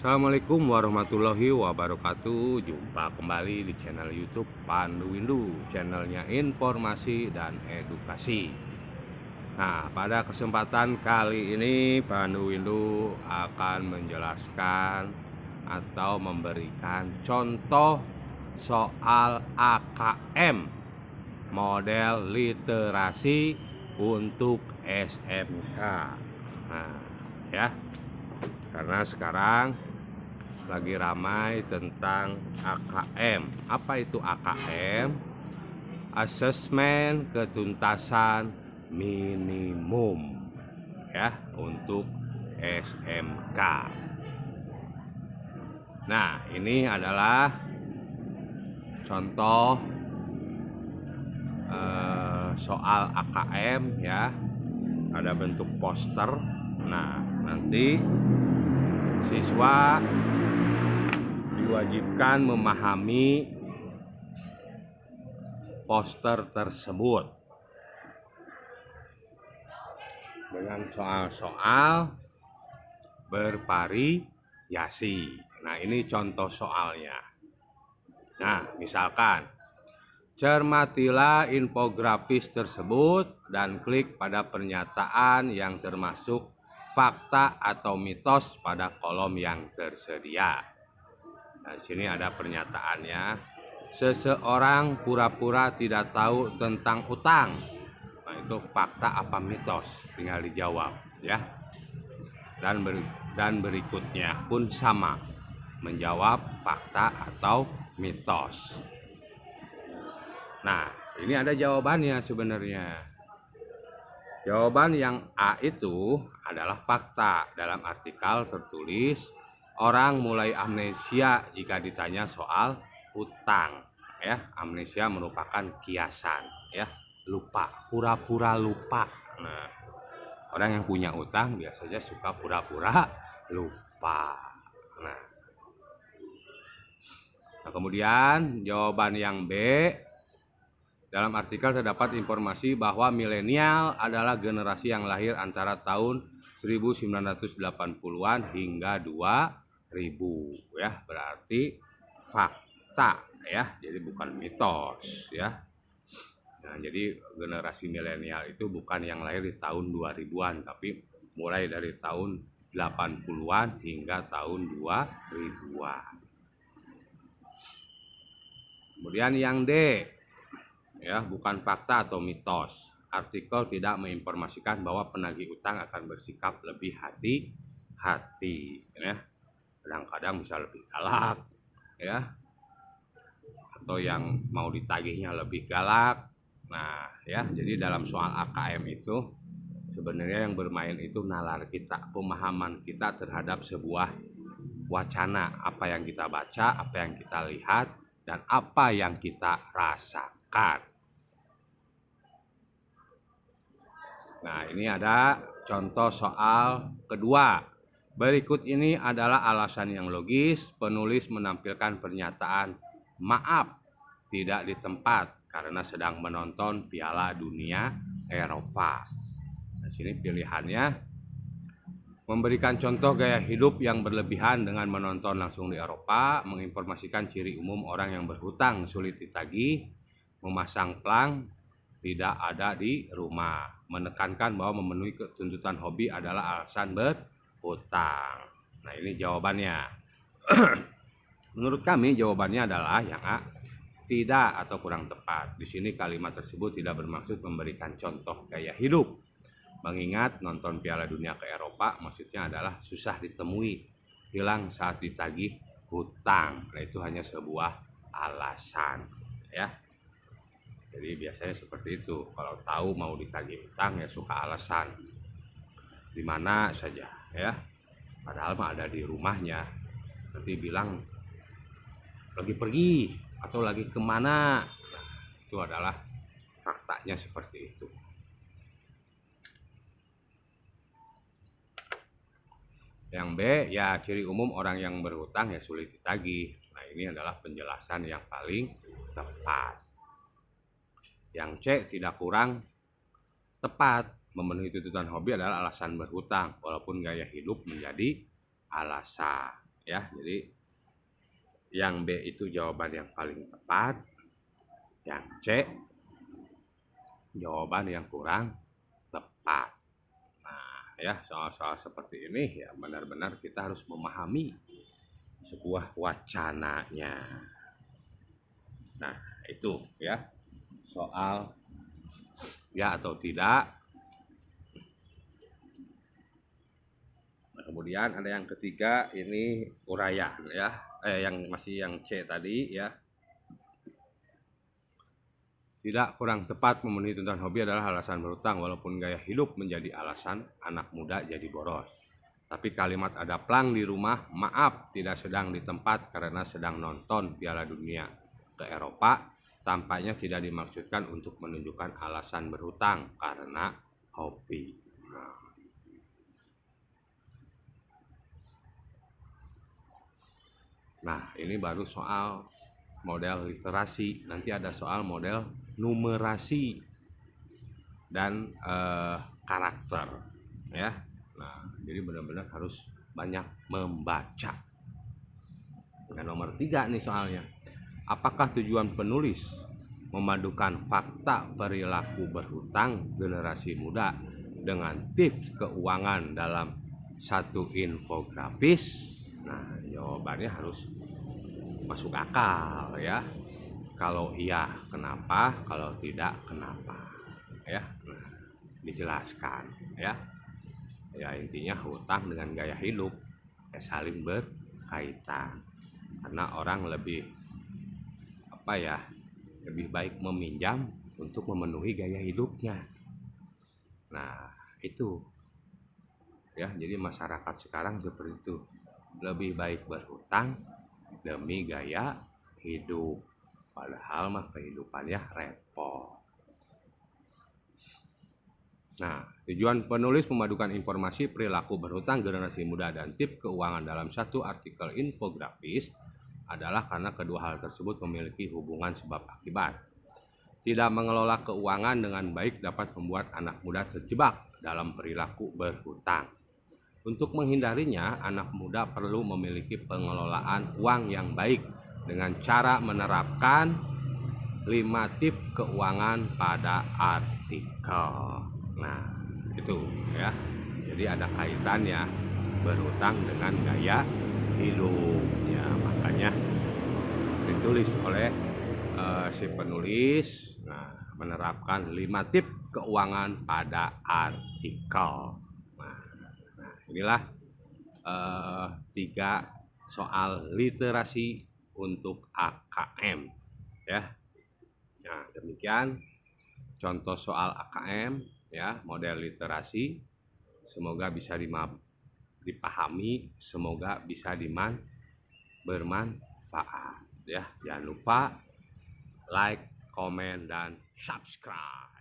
Assalamualaikum warahmatullahi wabarakatuh. Jumpa kembali di channel YouTube Pandu Windu, channelnya informasi dan edukasi. Nah, pada kesempatan kali ini Pandu Windu akan menjelaskan atau memberikan contoh soal AKM model literasi untuk SMK. Nah, ya. Karena sekarang lagi ramai tentang AKM. Apa itu AKM? Asesmen ketuntasan minimum, ya, untuk SMK. Nah, ini adalah contoh soal AKM, ya. Ada bentuk poster. Nah, nanti siswa diwajibkan memahami poster tersebut dengan soal-soal bervariasi. Nah, ini contoh soalnya. Nah, misalkan cermatilah infografis tersebut dan klik pada pernyataan yang termasuk fakta atau mitos pada kolom yang tersedia. Nah, di sini ada pernyataannya. Seseorang pura-pura tidak tahu tentang utang. Nah, itu fakta apa mitos? Tinggal dijawab, ya. Dan berikutnya pun sama, menjawab fakta atau mitos. Nah, ini ada jawabannya sebenarnya. Jawaban yang A itu adalah fakta. Dalam artikel tertulis, orang mulai amnesia jika ditanya soal hutang. Ya, amnesia merupakan kiasan, ya, lupa, pura-pura lupa. Nah, orang yang punya utang biasanya suka pura-pura lupa. Nah, kemudian jawaban yang B. Dalam artikel terdapat informasi bahwa milenial adalah generasi yang lahir antara tahun 1980-an hingga 2000, ya. Berarti fakta, ya. Jadi bukan mitos, ya. Nah, jadi generasi milenial itu bukan yang lahir di tahun 2000-an, tapi mulai dari tahun 80-an hingga tahun 2000-an. Kemudian yang D, ya, bukan fakta atau mitos. Artikel tidak menginformasikan bahwa penagih utang akan bersikap lebih hati-hati, ya. Kadang-kadang bisa lebih galak, ya, atau yang mau ditagihnya lebih galak. Nah, ya, jadi dalam soal AKM itu sebenarnya yang bermain itu nalar kita, pemahaman kita terhadap sebuah wacana, apa yang kita baca, apa yang kita lihat, dan apa yang kita rasakan. Nah, ini ada contoh soal kedua. Berikut ini adalah alasan yang logis. Penulis menampilkan pernyataan maaf tidak di tempat karena sedang menonton Piala Dunia Eropa. Nah, sini pilihannya memberikan contoh gaya hidup yang berlebihan dengan menonton langsung di Eropa, menginformasikan ciri umum orang yang berhutang sulit ditagih, memasang plang tidak ada di rumah, menekankan bahwa memenuhi tuntutan hobi adalah alasan berhutang. Nah, ini jawabannya. Menurut kami jawabannya adalah yang A, tidak atau kurang tepat. Di sini kalimat tersebut tidak bermaksud memberikan contoh gaya hidup. Mengingat nonton Piala Dunia ke Eropa maksudnya adalah susah ditemui, hilang saat ditagih hutang. Nah, itu hanya sebuah alasan, ya. Jadi biasanya seperti itu. Kalau tahu mau ditagih hutang ya suka alasan. Di mana saja, ya. Padahal mah ada di rumahnya. Nanti bilang lagi pergi atau lagi kemana. Nah, itu adalah faktanya seperti itu. Yang B, ya, ciri umum orang yang berhutang ya sulit ditagih. Nah, ini adalah penjelasan yang paling tepat. Yang C, tidak kurang tepat. Memenuhi tuntutan hobi adalah alasan berhutang, walaupun gaya hidup menjadi alasan. ya. Jadi yang B itu jawaban yang paling tepat, yang C jawaban yang kurang tepat. Nah, ya soal-soal seperti ini ya benar-benar kita harus memahami sebuah wacananya. Nah, itu ya soal ya atau tidak. Nah, kemudian ada yang ketiga, ini uraian ya. Yang masih yang C tadi ya. Tidak kurang tepat memenuhi tuntutan hobi adalah alasan berhutang, walaupun gaya hidup menjadi alasan anak muda jadi boros. Tapi kalimat ada plang di rumah, maaf tidak sedang di tempat karena sedang nonton Piala Dunia ke Eropa, tampaknya tidak dimaksudkan untuk menunjukkan alasan berhutang karena hobi. Nah, ini baru soal model literasi. Nanti ada soal model numerasi dan karakter ya. Nah, jadi benar-benar harus banyak membaca. Yang nomor 3 nih soalnya. Apakah tujuan penulis memadukan fakta perilaku berhutang generasi muda dengan tips keuangan dalam satu infografis? Nah, jawabannya harus masuk akal ya. Kalau iya, kenapa? Kalau tidak, kenapa? Ya, nah, dijelaskan ya. Ya intinya hutang dengan gaya hidup ya saling berkaitan. Karena orang lebih lebih baik meminjam untuk memenuhi gaya hidupnya. Nah, itu ya. Jadi masyarakat sekarang seperti itu. Lebih baik berhutang demi gaya hidup. Padahal mah kehidupannya repot. Nah, tujuan penulis memadukan informasi perilaku berhutang generasi muda dan tips keuangan dalam satu artikel infografis adalah karena kedua hal tersebut memiliki hubungan sebab akibat. Tidak mengelola keuangan dengan baik dapat membuat anak muda terjebak dalam perilaku berhutang. Untuk menghindarinya, anak muda perlu memiliki pengelolaan uang yang baik dengan cara menerapkan 5 tips keuangan pada artikel. Nah, itu ya. Jadi ada kaitannya berhutang dengan gaya hidup. Ya, makanya ditulis oleh si penulis. Nah, menerapkan 5 tips keuangan pada artikel. Nah, inilah 3 soal literasi untuk AKM ya. Nah, demikian contoh soal AKM ya, model literasi. Semoga bisa dipahami, semoga bisa bermanfaat ya. Jangan lupa like, komen, dan subscribe.